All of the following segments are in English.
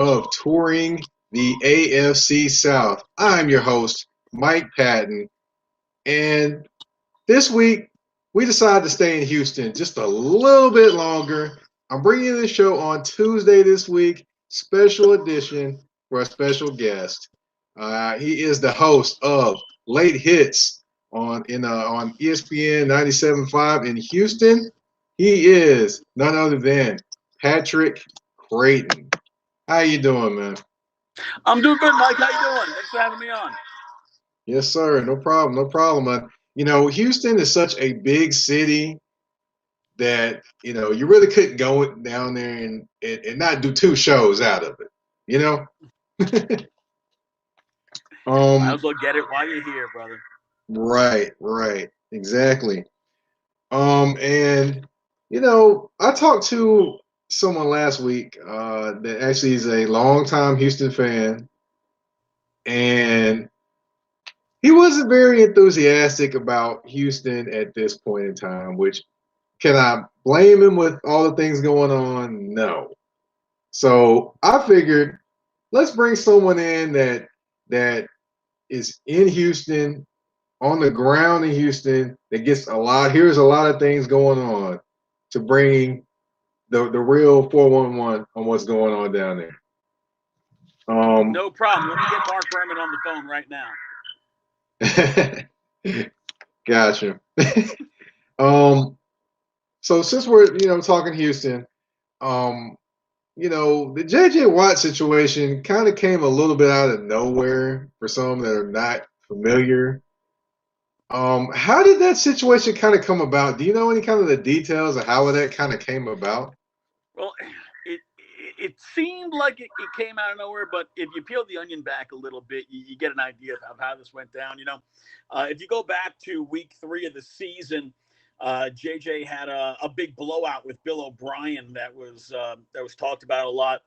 of touring the AFC South. I'm your host, Mike Patton, and this week we decided to stay in Houston just a little bit longer. I'm bringing the show on Tuesday this week, special edition for a special guest. He is the host of Late Hits on ESPN 97.5 in Houston. He is none other than Patrick Creighton. How you doing, man? I'm doing good, Mike. How you doing? Thanks for having me on. Yes, sir. No problem. No problem. Houston is such a big city that you really couldn't go down there and not do two shows out of it. You know. Might um. as well get it while you're here, brother. Right. Right. Exactly. And I talked to someone last week that actually is a longtime Houston fan, and he wasn't very enthusiastic about Houston at this point in time, which can I blame him with all the things going on? No. So I figured let's bring someone in that is in Houston, on the ground in Houston, that here's a lot of things going on to bring the real 411 on what's going on down there. No problem. Let me get Mark Berman on the phone right now. Gotcha. So since we're talking Houston, um, the JJ Watt situation kind of came a little bit out of nowhere for some that are not familiar. How did that situation kind of come about? Do you know any kind of the details of how that kind of came about? Well, it it seemed like it came out of nowhere, but if you peel the onion back a little bit, you get an idea of how this went down. If you go back to week 3 of the season, JJ had a big blowout with Bill O'Brien that was talked about a lot.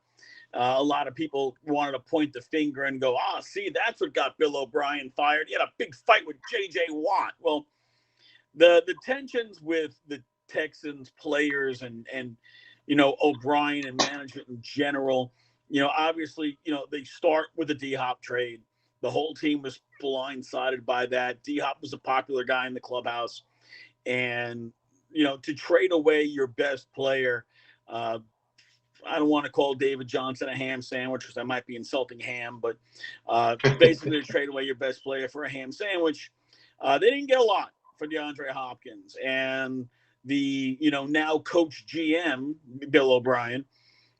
A lot of people wanted to point the finger and go, see, that's what got Bill O'Brien fired. He had a big fight with J.J. Watt. Well, the tensions with the Texans players and O'Brien and management in general, obviously, they start with the D-Hop trade. The whole team was blindsided by that. D-Hop was a popular guy in the clubhouse. And, to trade away your best player, I don't want to call David Johnson a ham sandwich because I might be insulting ham, but basically to trade away your best player for a ham sandwich, they didn't get a lot for DeAndre Hopkins. And the, now coach GM, Bill O'Brien,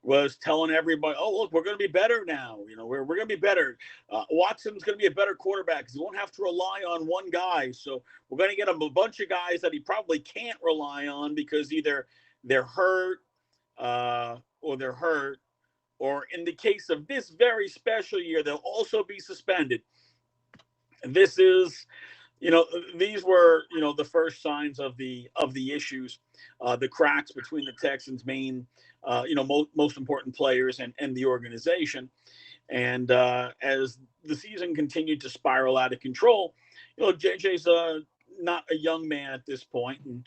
was telling everybody, oh, look, we're going to be better now. We're going to be better. Watson's going to be a better quarterback because he won't have to rely on one guy. So we're going to get him a bunch of guys that he probably can't rely on because either they're hurt, or they're hurt, or in the case of this very special year, they'll also be suspended. And this is, these were, the first signs of the issues, the cracks between the Texans' main, most important players and the organization. And as the season continued to spiral out of control, JJ's not a young man at this point, and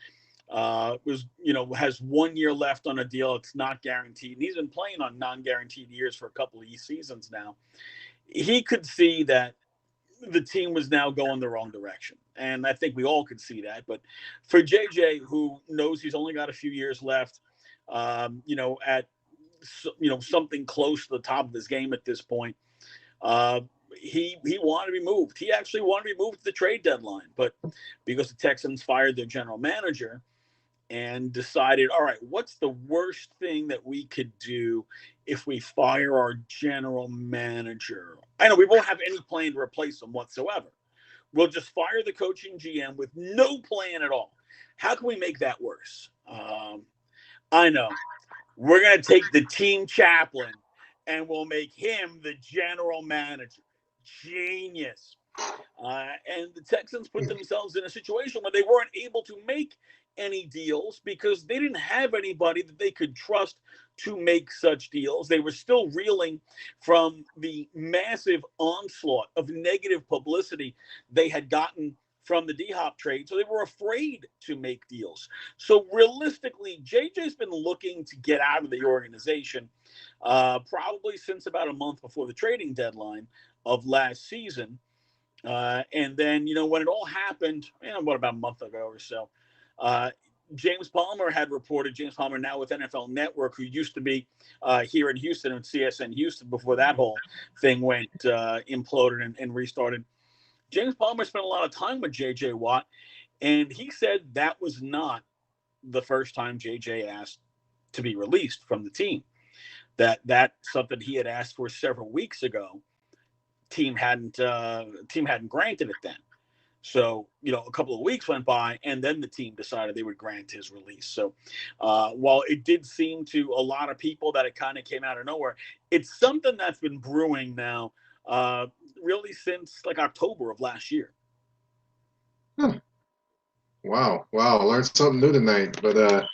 has 1 year left on a deal. It's not guaranteed. And he's been playing on non-guaranteed years for a couple of seasons now. He could see that the team was now going the wrong direction. And I think we all could see that. But for JJ, who knows he's only got a few years left, at something close to the top of his game at this point, he wanted to be moved. He actually wanted to be moved to the trade deadline. But because the Texans fired their general manager, and decided, all right, what's the worst thing that we could do if we fire our general manager? I know we won't have any plan to replace him whatsoever. We'll just fire the coaching GM with no plan at all. How can we make that worse? I know. We're going to take the team chaplain and we'll make him the general manager. Genius. And the Texans put themselves in a situation where they weren't able to make any deals because they didn't have anybody that they could trust to make such deals. They were still reeling from the massive onslaught of negative publicity they had gotten from the D-Hop trade, so they were afraid to make deals. So realistically, JJ's been looking to get out of the organization probably since about a month before the trading deadline of last season. And then, when it all happened, about a month ago or so, uh, James Palmer had reported, James Palmer now with NFL Network, who used to be here in Houston and CSN Houston before that whole thing went imploded and restarted. James Palmer spent a lot of time with JJ Watt, and he said that was not the first time JJ asked to be released from the team. That's something he had asked for several weeks ago. Team hadn't granted it then. So, a couple of weeks went by, and then the team decided they would grant his release. So, while it did seem to a lot of people that it kind of came out of nowhere, it's something that's been brewing now, really since like October of last year. Wow. Learned something new tonight. But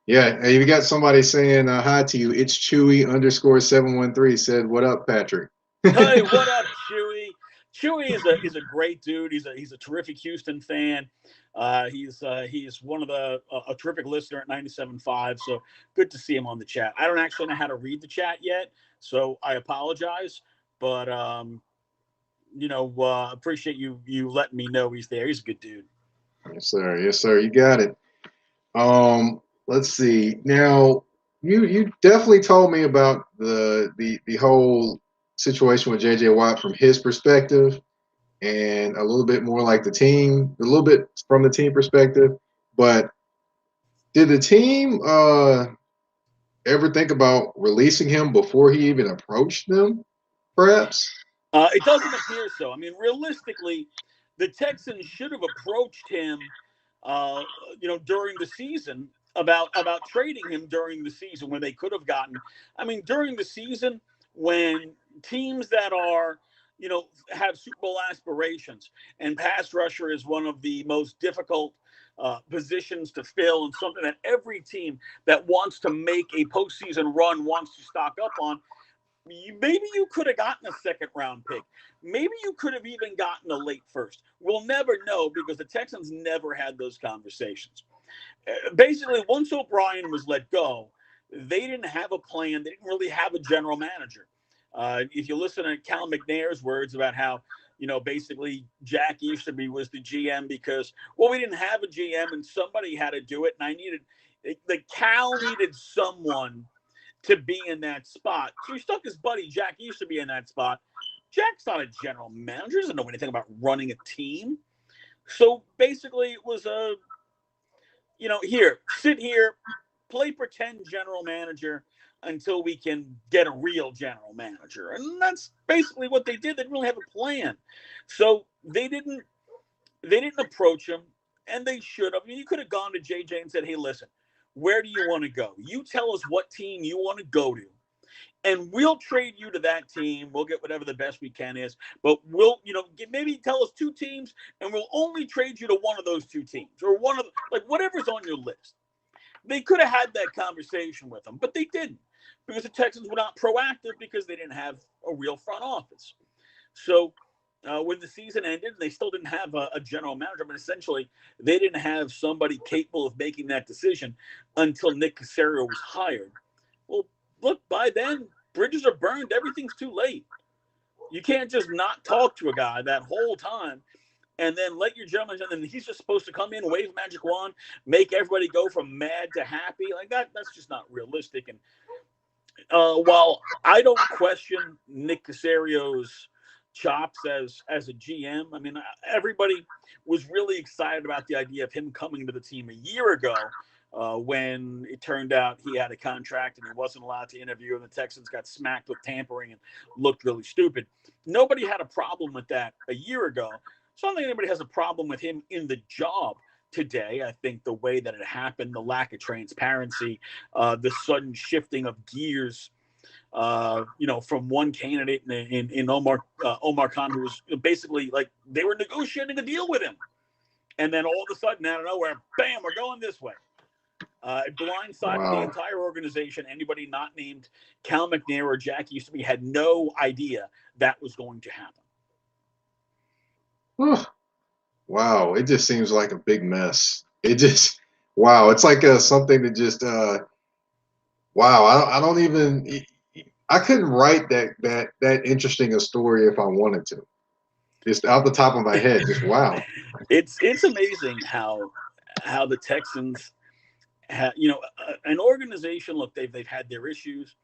yeah, hey, we got somebody saying hi to you. It's Chewy_713 said, "What up, Patrick?" Hey, what up, Chewy? Chewy is a great dude. He's a terrific Houston fan. He's one of a terrific listener at 97.5. So good to see him on the chat. I don't actually know how to read the chat yet, so I apologize. But appreciate you letting me know he's there. He's a good dude. Yes, sir. Yes, sir. You got it. Let's see. Now, you definitely told me about the whole situation with JJ Watt from his perspective, and a little bit more like a little bit from the team perspective. But did the team ever think about releasing him before he even approached them? Perhaps. It doesn't appear so. I mean, realistically, the Texans should have approached him, during the season about trading him during the season when they could have gotten. I mean, during the season when teams that are, have Super Bowl aspirations and pass rusher is one of the most difficult positions to fill and something that every team that wants to make a postseason run wants to stock up on. Maybe you could have gotten a second round pick. Maybe you could have even gotten a late first. We'll never know because the Texans never had those conversations. Basically, once O'Brien was let go, they didn't have a plan. They didn't really have a general manager. If you listen to Cal McNair's words about how, basically Jack Easterby was the GM because, well, we didn't have a GM and somebody had to do it. And the Cal needed someone to be in that spot. So he stuck his buddy Jack Easterby in that spot. Jack's not a general manager, doesn't know anything about running a team. So basically it was sit here, play pretend general manager until we can get a real general manager. And that's basically what they did. They didn't really have a plan. So they didn't approach him, and they should have. I mean, you could have gone to JJ and said, hey, listen, where do you want to go? You tell us what team you want to go to, and we'll trade you to that team. We'll get whatever the best we can is, but we'll, maybe tell us two teams, and we'll only trade you to one of those two teams or one of whatever's on your list. They could have had that conversation with them, but they didn't because the Texans were not proactive because they didn't have a real front office. So when the season ended, they still didn't have a general manager, but essentially they didn't have somebody capable of making that decision until Nick Caserio was hired. Well, look, by then, bridges are burned. Everything's too late. You can't just not talk to a guy that whole time and then let your general manager, and he's just supposed to come in, wave a magic wand, make everybody go from mad to happy. Like that's just not realistic. And while I don't question Nick Casario's chops as a GM, I mean, everybody was really excited about the idea of him coming to the team a year ago when it turned out he had a contract and he wasn't allowed to interview, and the Texans got smacked with tampering and looked really stupid. Nobody had a problem with that a year ago. So I don't think anybody has a problem with him in the job today. I think the way that it happened, the lack of transparency, the sudden shifting of gears, from one candidate in Omar Khan, who was basically like they were negotiating a deal with him, and then all of a sudden, out of nowhere, bam, we're going this way. It blindsided the entire organization. Anybody not named Cal McNair or Jack Easterby had no idea that was going to happen. Wow, it just seems like a big mess. It just wow, it's like something that just wow. I don't even. I couldn't write that interesting a story if I wanted to. Just out the top of my head, just wow. It's amazing how the Texans an organization. Look, they've had their issues,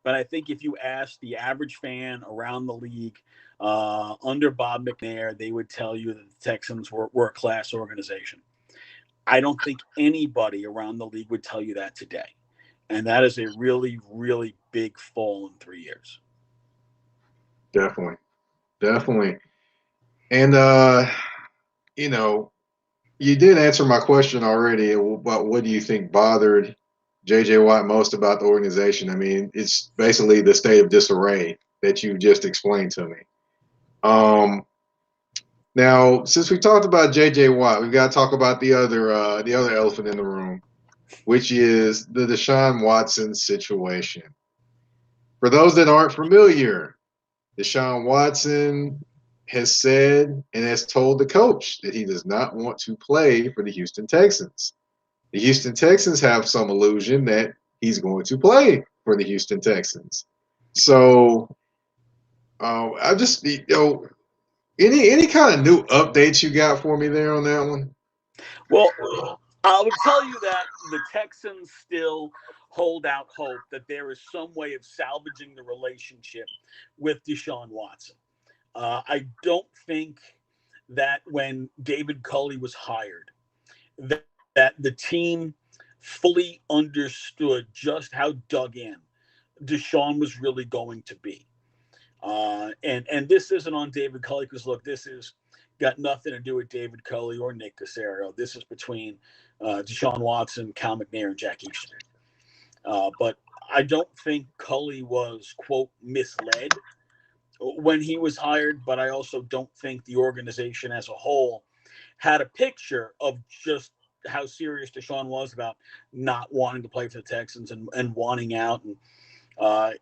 but I think if you ask the average fan around the league under Bob McNair, they would tell you that the Texans were a class organization. I don't think anybody around the league would tell you that today, and that is a really, really big fall in 3 years. Definitely, definitely. And you know, you did answer my question already about what do you think bothered J.J. Watt most about the organization. I mean, it's basically the state of disarray that you just explained to me. Um, Now, since we talked about J.J. Watt, we've got to talk about the other elephant in the room, which is the Deshaun Watson situation. For those that aren't familiar, Deshaun Watson has said and has told the coach that he does not want to play for the Houston Texans. The Houston Texans have some illusion that he's going to play for the Houston Texans. So I just any kind of new updates you got for me there on that one? Well, I would tell you that the Texans still hold out hope that there is some way of salvaging the relationship with Deshaun Watson. I don't think that when David Culley was hired, that the team fully understood just how dug in Deshaun was really going to be. And this isn't on David Culley because look, this is got nothing to do with David Culley or Nick Casario. This is between Deshaun Watson, Cal McNair, and Jack Easterby. But I don't think Culley was quote misled when he was hired, but I also don't think the organization as a whole had a picture of just how serious Deshaun was about not wanting to play for the Texans and wanting out. And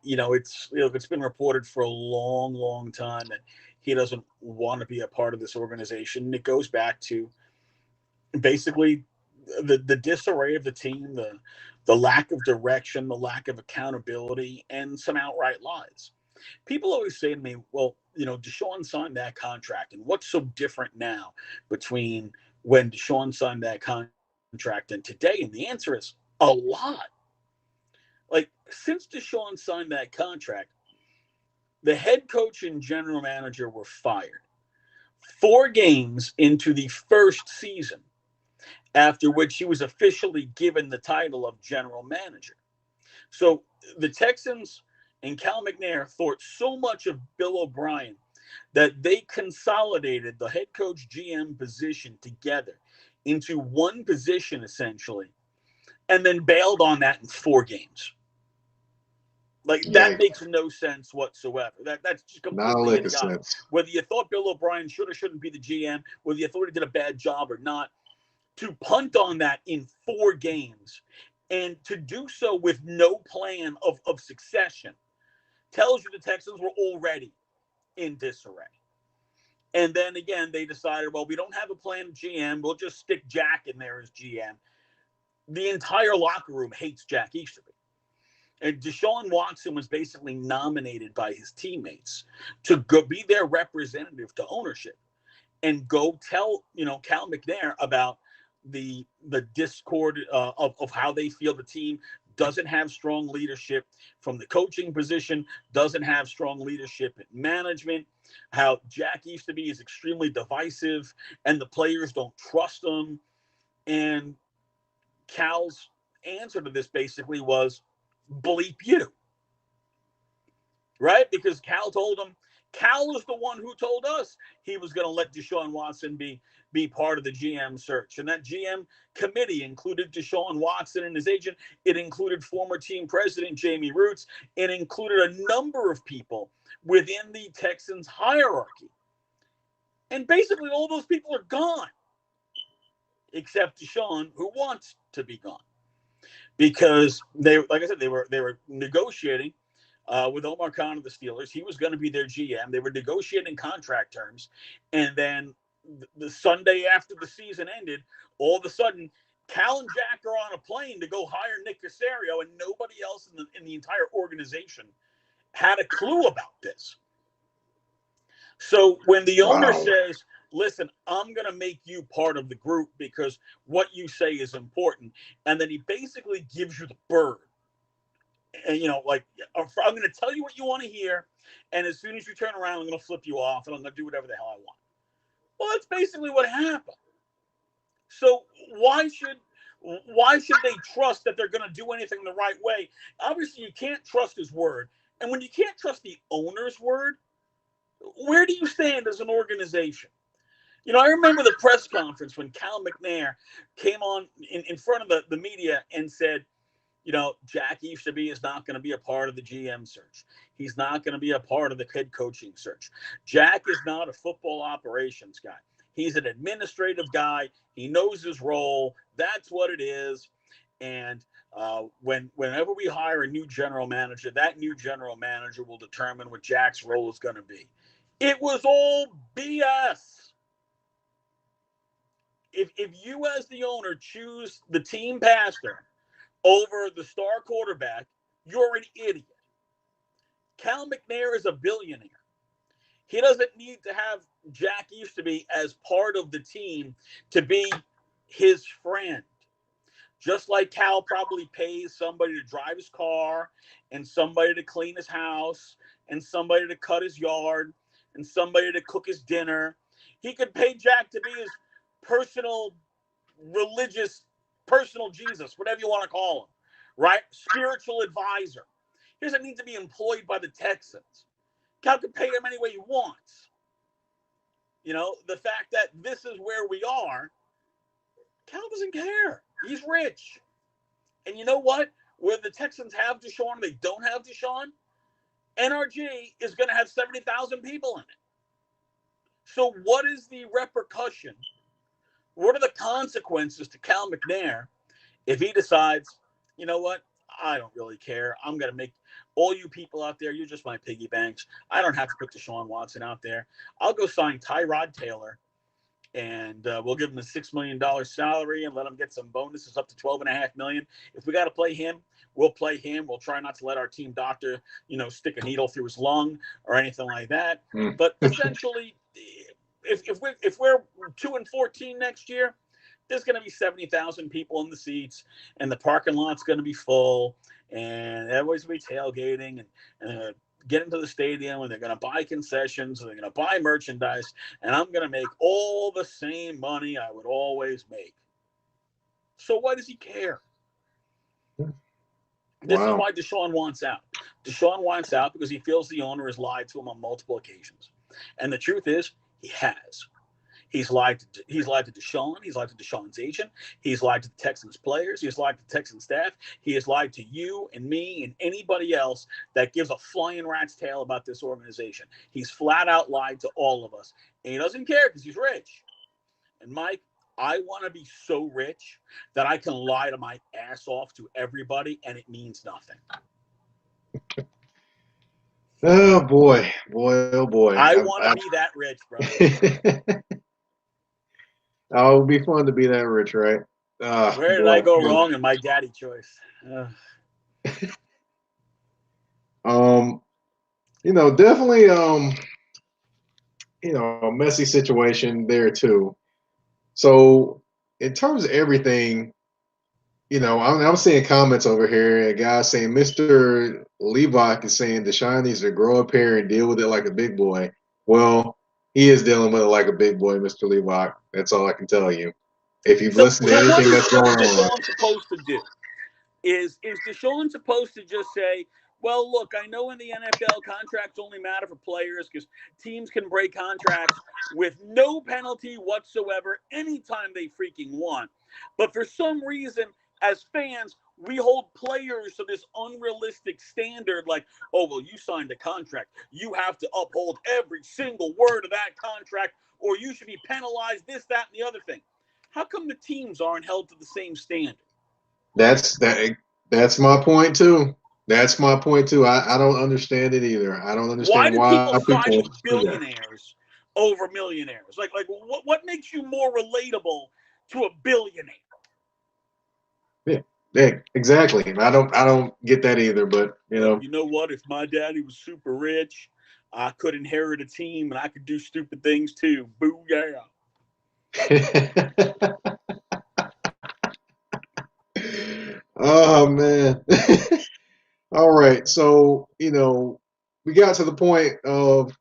it's been reported for a long, long time that he doesn't want to be a part of this organization. And it goes back to basically the disarray of the team, the lack of direction, the lack of accountability, and some outright lies. People always say to me, well, Deshaun signed that contract, and what's so different now between when Deshaun signed that contract and today? And the answer is a lot. Like, since Deshaun signed that contract, the head coach and general manager were fired 4 games into the first season, after which he was officially given the title of general manager. So the Texans and Cal McNair thought so much of Bill O'Brien that they consolidated the head coach GM position together into one position essentially, and then bailed on that in 4 games. Like, that Yikes. makes no sense whatsoever. That's just Not a completely lick of idiotic. sense. Whether you thought Bill O'Brien should or shouldn't be the GM, whether you thought he did a bad job or not, to punt on that in 4 games and to do so with no plan of succession tells you the Texans were already in disarray. And then again, they decided, well, we don't have a plan GM. We'll just stick Jack in there as GM. The entire locker room hates Jack Easterby. And Deshaun Watson was basically nominated by his teammates to go be their representative to ownership and go tell Cal McNair about the discord of how they feel the team doesn't have strong leadership from the coaching position, doesn't have strong leadership in management, how Jack Easterby is extremely divisive and the players don't trust him. And Cal's answer to this basically was bleep you, right? Because Cal told him, Cal was the one who told us he was going to let Deshaun Watson be part of the GM search. And that GM committee included Deshaun Watson and his agent. It included former team president Jamie Roots. It included a number of people within the Texans hierarchy. And basically all those people are gone, except Deshaun, who wants to be gone. Because like I said, they were negotiating with Omar Khan of the Steelers. He was going to be their GM. They were negotiating contract terms, and then the Sunday after the season ended, all of a sudden, Cal and Jack are on a plane to go hire Nick Caserio, and nobody else in the entire organization had a clue about this. So when the owner Wow. says, listen, I'm going to make you part of the group because what you say is important, and then he basically gives you the bird. And, like, I'm going to tell you what you want to hear, and as soon as you turn around, I'm going to flip you off, and I'm going to do whatever the hell I want. Well, that's basically what happened. So why should they trust that they're going to do anything the right way? Obviously, you can't trust his word, and when you can't trust the owner's word, where do you stand as an organization? I remember the press conference when Cal McNair came on in front of the media and said, Jack Easterby is not going to be a part of the GM search. He's not going to be a part of the head coaching search. Jack is not a football operations guy. He's an administrative guy. He knows his role. That's what it is. And whenever we hire a new general manager, that new general manager will determine what Jack's role is going to be. It was all BS. If you as the owner choose the team pastor over the star quarterback, you're an idiot. Cal McNair is a billionaire. He doesn't need to have Jack Easterby as part of the team to be his friend. Just like Cal probably pays somebody to drive his car and somebody to clean his house and somebody to cut his yard and somebody to cook his dinner. He could pay Jack to be his personal religious, personal Jesus, whatever you want to call him, right? Spiritual advisor. He doesn't need to be employed by the Texans. Cal can pay him any way he wants. The fact that this is where we are, Cal doesn't care. He's rich. And you know what? Whether the Texans have Deshaun or they don't have Deshaun, NRG is going to have 70,000 people in it. So what is the repercussion? What are the consequences to Cal McNair if he decides, you know what? I don't really care. I'm going to make all you people out there, you're just my piggy banks. I don't have to put Deshaun Watson out there. I'll go sign Tyrod Taylor, and we'll give him a $6 million salary and let him get some bonuses up to $12.5 million. If we got to play him, we'll play him. We'll try not to let our team doctor, stick a needle through his lung or anything like that. But essentially, if we're 2-14 next year, there's going to be 70,000 people in the seats, and the parking lot's going to be full, and everybody's going to be tailgating and get into the stadium, and they're going to buy concessions, and they're going to buy merchandise, and I'm going to make all the same money I would always make. So why does he care? This is Wow. why Deshaun wants out. Deshaun wants out because he feels the owner has lied to him on multiple occasions. And the truth is, he has. He's lied to Deshaun. He's lied to Deshaun's agent. He's lied to the Texans players. He's lied to the Texans staff. He has lied to you and me and anybody else that gives a flying rat's tail about this organization. He's flat out lied to all of us. And he doesn't care because he's rich. And Mike, I want to be so rich that I can lie to my ass off to everybody and it means nothing. Oh boy, oh boy. I want to be that rich, brother. Oh, it would be fun to be that rich, right? Where did I Boy. go wrong in my daddy choice? Definitely, a messy situation there too. So, in terms of everything, I'm seeing comments over here, and guys saying Mr. Levock is saying Deshaun needs to grow up here and deal with it like a big boy. Well, he is dealing with it like a big boy, Mr. Levock. That's all I can tell you. If you've listened to What anything is that's going on. Deshaun supposed to do? Is Deshaun supposed to just say, well, look, I know in the NFL contracts only matter for players because teams can break contracts with no penalty whatsoever anytime they freaking want. But for some reason, as fans, we hold players to this unrealistic standard like, oh, well, you signed a contract. You have to uphold every single word of that contract or you should be penalized this, that, and the other thing. How come the teams aren't held to the same standard? That's my point too. That's my point too. I don't understand it either. I don't Why understand do why people side people with do that. billionaires over millionaires? Like what makes you more relatable to a billionaire? Yeah, yeah, exactly. I don't get that either, but Well, you know what? If my daddy was super rich, I could inherit a team and I could do stupid things too. Boo yeah. Oh man. All right. So, we got to the point of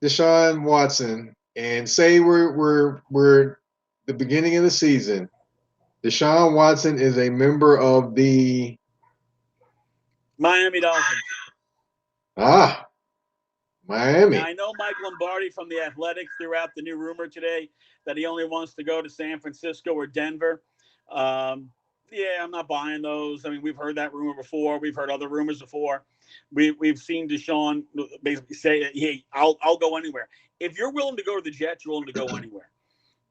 Deshaun Watson, and say we're the beginning of the season. Deshaun Watson is a member of the Miami Dolphins. ah Now Miami. I know Mike Lombardi from the Athletic threw out the new rumor today that he only wants to go to San Francisco or Denver. Um, yeah, I'm not buying those. I mean, we've heard that rumor before. We've heard other rumors before. We've seen Deshaun basically say, "Hey, I'll go anywhere." If you're willing to go to the Jets, you're willing to go anywhere.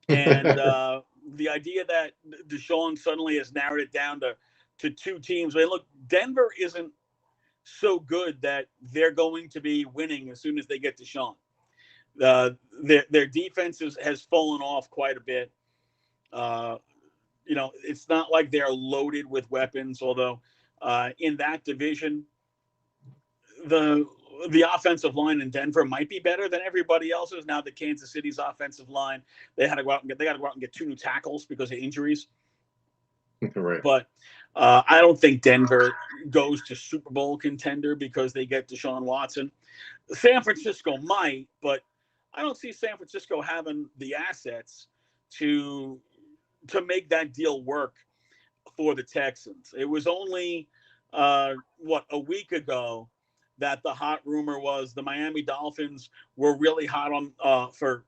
And the idea that Deshaun suddenly has narrowed it down to two teams. I mean, look, Denver isn't so good that they're going to be winning as soon as they get Deshaun. Their defense has fallen off quite a bit. Uh, it's not like they're loaded with weapons. Although in that division, the the offensive line in Denver might be better than everybody else's. Now the Kansas City's offensive line, they got to go out and get two new tackles because of injuries. Right. But I don't think Denver goes to Super Bowl contender because they get Deshaun Watson. San Francisco might, but I don't see San Francisco having the assets to make that deal work for the Texans. It was only a week ago that the hot rumor was the Miami Dolphins were really hot on for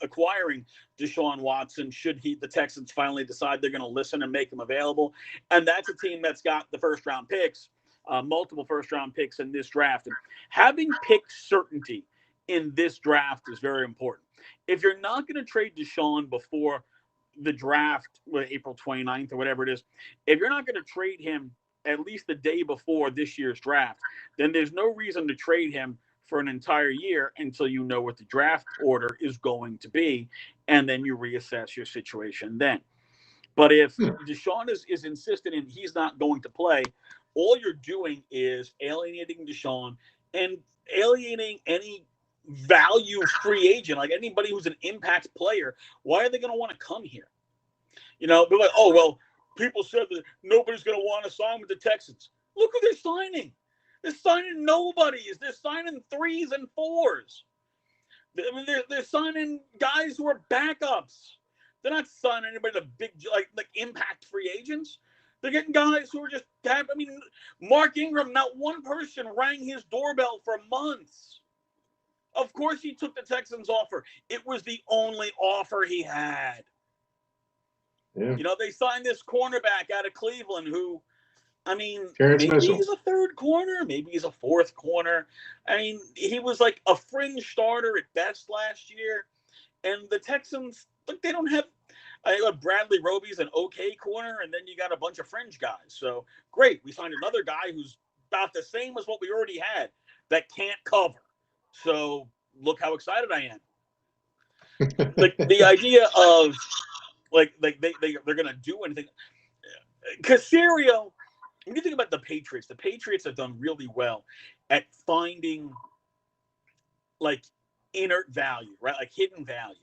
acquiring Deshaun Watson. Should the Texans finally decide they're going to listen and make him available, and that's a team that's got the first round picks, multiple first round picks in this draft, and having pick certainty in this draft is very important. If you're not going to trade Deshaun before the draft, April 29th or whatever it is, if you're not going to trade him at least the day before this year's draft, then there's no reason to trade him for an entire year until you know what the draft order is going to be, and then you reassess your situation then. But if Hmm. Deshaun is insistent and he's not going to play, all you're doing is alienating Deshaun and alienating any value free agent, like anybody who's an impact player. Why are they going to want to come here? They're like, oh, well, people said that nobody's going to want to sign with the Texans. Look who they're signing. They're signing nobodies. They're signing threes and fours. I mean, they're signing guys who are backups. They're not signing anybody to big like impact free agents. They're getting guys who are just. I mean, Mark Ingram. Not one person rang his doorbell for months. Of course, he took the Texans' offer. It was the only offer he had. Yeah. They signed this cornerback out of Cleveland who, I mean, Terrence maybe Mitchell. he's a third corner, maybe he's a fourth corner. I mean, he was like a fringe starter at best last year. And the Texans, look, they don't have. Bradley Roby's an okay corner, and then you got a bunch of fringe guys. So great, we signed another guy who's about the same as what we already had that can't cover. So look how excited I am. The idea of they're gonna do anything. Casario, when you think about the Patriots have done really well at finding like inert value, right? Like hidden value.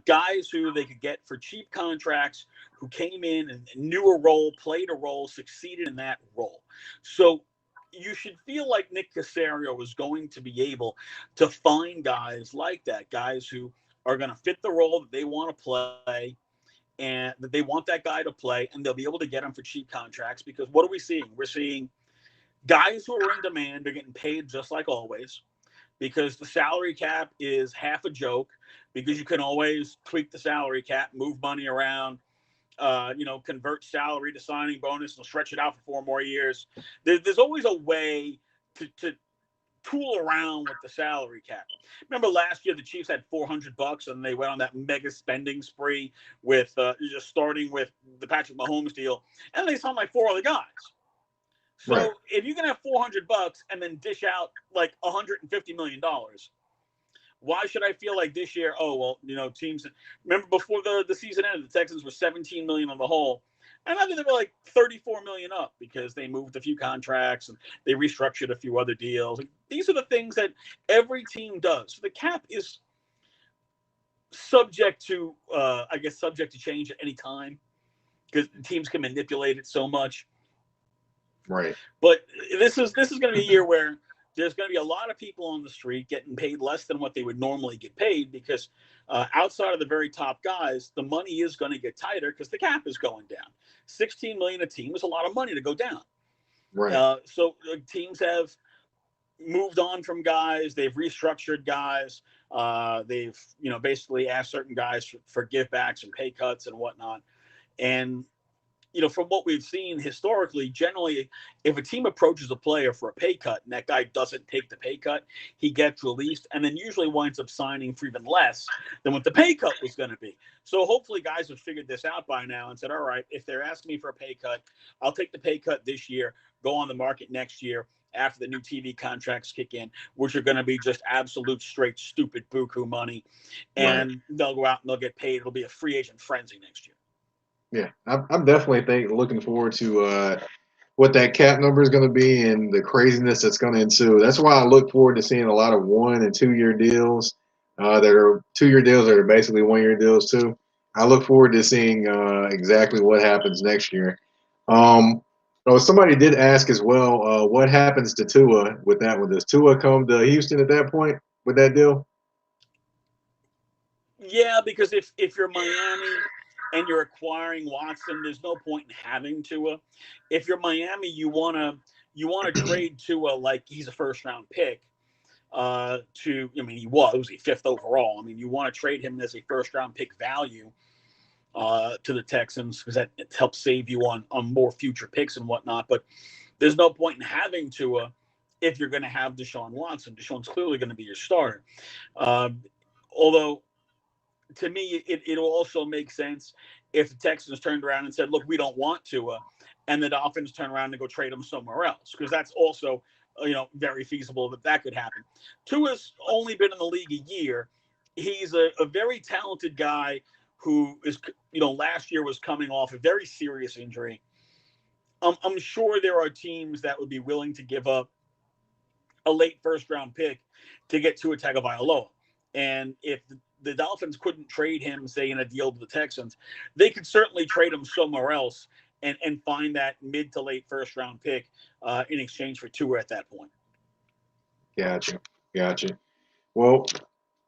Guys who they could get for cheap contracts, who came in and knew a role, played a role, succeeded in that role. So you should feel like Nick Casario is going to be able to find guys like that, guys who are going to fit the role that they want to play and that they want that guy to play, and they'll be able to get him for cheap contracts. Because what are we seeing? We're seeing guys who are in demand are getting paid just like always, because the salary cap is half a joke, because you can always tweak the salary cap, move money around, convert salary to signing bonus and stretch it out for 4 more years. There's always a way to tool around with the salary cap. Remember last year the Chiefs had $400 and they went on that mega spending spree with just starting with the Patrick Mahomes deal, and they signed like four other guys. So Right. if you can have $400 and then dish out like $150 million, Why should I feel like this year? Oh well, teams. Remember before the season ended, the Texans were 17 million on the whole, and I think they were like 34 million up because they moved a few contracts and they restructured a few other deals. These are the things that every team does. So the cap is subject to, I guess, subject to change at any time because teams can manipulate it so much. Right. But this is going to be a year where there's going to be a lot of people on the street getting paid less than what they would normally get paid because outside of the very top guys, the money is going to get tighter because the cap is going down. 16 million a team is a lot of money to go down. Right. So teams have moved on from guys. They've restructured guys. They've basically asked certain guys for give backs and pay cuts and whatnot. And from what we've seen historically, generally, if a team approaches a player for a pay cut and that guy doesn't take the pay cut, he gets released and then usually winds up signing for even less than what the pay cut was going to be. So hopefully guys have figured this out by now and said, all right, if they're asking me for a pay cut, I'll take the pay cut this year, go on the market next year after the new TV contracts kick in, which are going to be just absolute straight stupid buku money. And Right. they'll go out and they'll get paid. It'll be a free agent frenzy next year. Yeah, I'm definitely looking forward to what that cap number is going to be and the craziness that's going to ensue. That's why I look forward to seeing a lot of 1 and 2 year deals that are 2 year deals that are basically 1 year deals too. I look forward to seeing exactly what happens next year. Somebody did ask as well, what happens to Tua with that one? Does Tua come to Houston at that point with that deal? Yeah, because if you're Miami and you're acquiring Watson, there's no point in having Tua. If you're Miami, you wanna trade Tua like he's a first round pick. He was fifth overall. I mean, you want to trade him as a first round pick value to the Texans because that it helps save you on more future picks and whatnot. But there's no point in having Tua if you're going to have Deshaun Watson. Deshaun's clearly going to be your starter. Although to me, it'll also make sense if the Texans turned around and said, "Look, we don't want Tua," and the Dolphins turn around and go trade him somewhere else because that's also very feasible that could happen. Tua's only been in the league a year. He's a very talented guy who is last year was coming off a very serious injury. I'm sure there are teams that would be willing to give up a late first round pick to get Tua Tagovailoa. And if the Dolphins couldn't trade him, say, in a deal to the Texans, they could certainly trade him somewhere else and find that mid to late first round pick in exchange for Tua at that point. Gotcha. Well,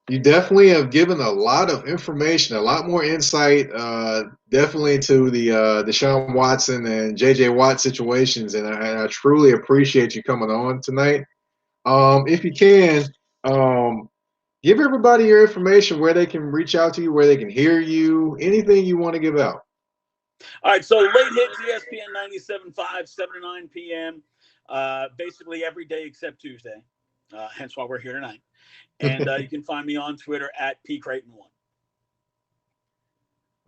you definitely have given a lot of information, a lot more insight, definitely to the Deshaun Watson and J.J. Watt situations, and I truly appreciate you coming on tonight. If you can, give everybody your information, where they can reach out to you, where they can hear you, anything you want to give out. All right, so late hits ESPN 97.5, 7 to 9 p.m. Basically every day except Tuesday, hence why we're here tonight. And you can find me on Twitter at pcreighton1.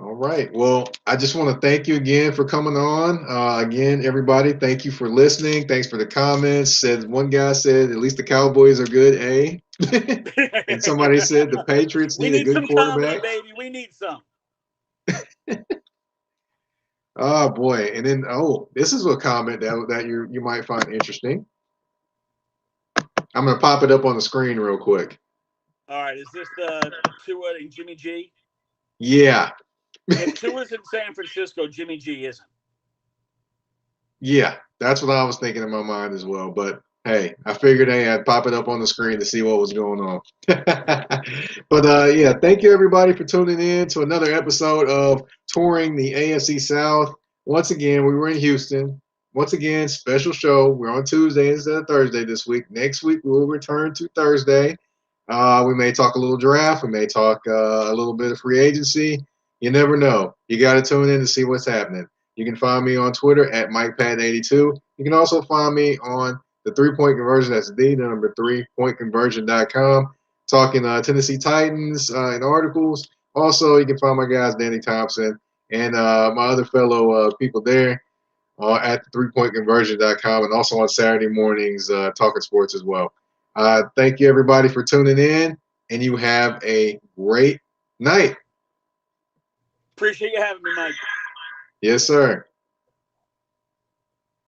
All right. Well, I just want to thank you again for coming on. Again, everybody, thank you for listening. Thanks for the comments. One guy said, at least the Cowboys are good, eh? And somebody said the Patriots We need a need good some comedy, quarterback. baby. We need some. Oh boy! And then this is a comment that you might find interesting. I'm gonna pop it up on the screen real quick. All right, is this the Tua and Jimmy G? Yeah. If Tua's in San Francisco, Jimmy G isn't. Yeah, that's what I was thinking in my mind as well. But hey, I figured I'd pop it up on the screen to see what was going on. But yeah, thank you everybody for tuning in to another episode of Touring the AFC South. Once again, we were in Houston. Once again, special show. We're on Tuesday instead of Thursday this week. Next week, we'll return to Thursday. We may talk a little draft. We may talk a little bit of free agency. You never know. You got to tune in to see what's happening. You can find me on Twitter at MikePat82. You can also find me on the 3-Point Conversion. That's the number 3pointconversion.com. Talking Tennessee Titans and articles. Also, you can find my guys Danny Thompson and my other fellow people there at the 3pointconversion.com and also on Saturday mornings talking sports as well. Thank you everybody for tuning in. and you have a great night. Appreciate you having me, Mike. Yes, sir.